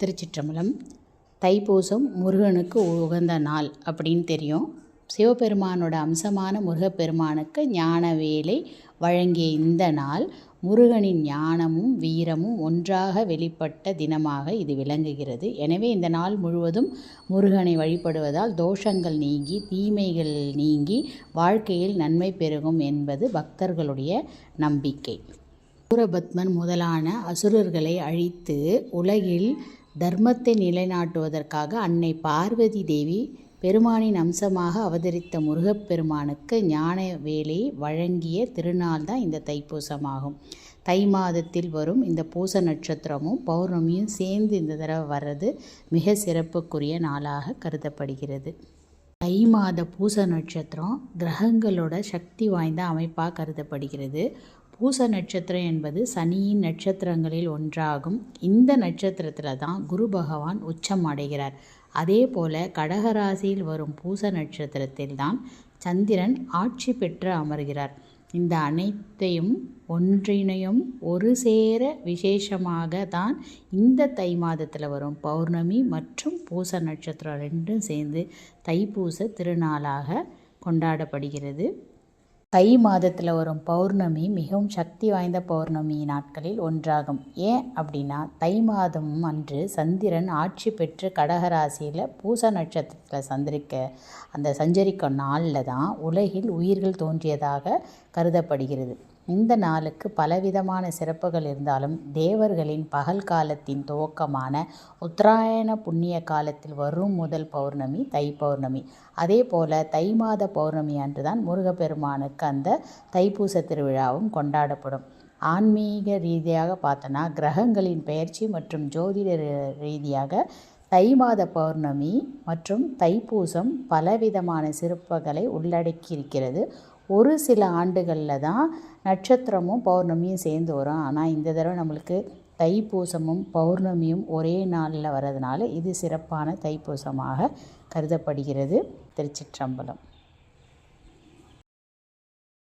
திருச்சிற்றம்பலம். தைப்பூசம் முருகனுக்கு உகந்த நாள் அப்படின்னு தெரியும். சிவபெருமானோட அம்சமான முருகப்பெருமானுக்கு ஞான வேலை வழங்கிய இந்த நாள் முருகனின் ஞானமும் வீரமும் ஒன்றாக வெளிப்பட்ட தினமாக இது விளங்குகிறது. எனவே இந்த நாள் முழுவதும் முருகனை வழிபடுவதால் தோஷங்கள் நீங்கி தீமைகள் நீங்கி வாழ்க்கையில் நன்மை பெருகும் என்பது பக்தர்களுடைய நம்பிக்கை. சூரபத்மன் முதலான அசுரர்களை அழித்து உலகில் தர்மத்தை நிலைநாட்டுவதற்காக அன்னை பார்வதி தேவி பெருமானின் அம்சமாக அவதரித்த முருகப்பெருமானுக்கு ஞான வேலை வழங்கிய திருநாள் தான் இந்த தைப்பூசமாகும். தை மாதத்தில் வரும் இந்த பூச நட்சத்திரமும் பௌர்ணமியும் சேர்ந்து இந்த தடவை வர்றது மிக சிறப்புக்குரிய நாளாக கருதப்படுகிறது. தை மாத பூச நட்சத்திரம் கிரகங்களோட சக்தி வாய்ந்த அமைப்பாக கருதப்படுகிறது. பூச நட்சத்திரம் என்பது சனியின் நட்சத்திரங்களில் ஒன்றாகும். இந்த நட்சத்திரத்தில் தான் குரு பகவான் உச்சம் அடைகிறார். அதே போல் கடகராசியில் வரும் பூச நட்சத்திரத்தில் தான் சந்திரன் ஆட்சி பெற்று அமர்கிறார். இந்த அனைத்தையும் ஒன்றினையும் ஒரு சேர விசேஷமாக தான் இந்த தை மாதத்தில் வரும் பௌர்ணமி மற்றும் பூச நட்சத்திரம் ரெண்டும் சேர்ந்து தைப்பூச திருநாளாக கொண்டாடப்படுகிறது. தை மாதத்தில் வரும் பௌர்ணமி மிகவும் சக்தி வாய்ந்த பௌர்ணமி நாட்களில் ஒன்றாகும். ஏன் அப்படின்னா தை மாதம் அன்று சந்திரன் ஆட்சி பெற்று கடகராசியில் பூச நட்சத்திரத்தில் சஞ்சரிக்கும் நாளில் தான் உலகில் உயிர்கள் தோன்றியதாக கருதப்படுகிறது. இந்த நாளுக்கு பலவிதமான சிறப்புகள் இருந்தாலும் தேவர்களின் பகல் காலத்தின் துவக்கமான உத்தராயண புண்ணிய காலத்தில் வரும் முதல் பௌர்ணமி தை பௌர்ணமி. அதே போல் தை மாத பௌர்ணமி அன்று தான் முருகப்பெருமானுக்கு அந்த தைப்பூச திருவிழாவும் கொண்டாடப்படும். ஆன்மீக ரீதியாக பார்த்தோன்னா கிரகங்களின் பெயர்ச்சி மற்றும் ஜோதிட ரீதியாக தை மாத பௌர்ணமி மற்றும் தைப்பூசம் பலவிதமான சிறப்புகளை உள்ளடக்கியிருக்கிறது. ஒரு சில ஆண்டுகளில் தான் நட்சத்திரமும் பௌர்ணமியும் சேர்ந்து வரும். ஆனால் இந்த தடவை நம்மளுக்கு தைப்பூசமும் பௌர்ணமியும் ஒரே நாளில் வர்றதுனால இது சிறப்பான தைப்பூசமாக கருதப்படுகிறது. திருச்சிற்றம்பலம்.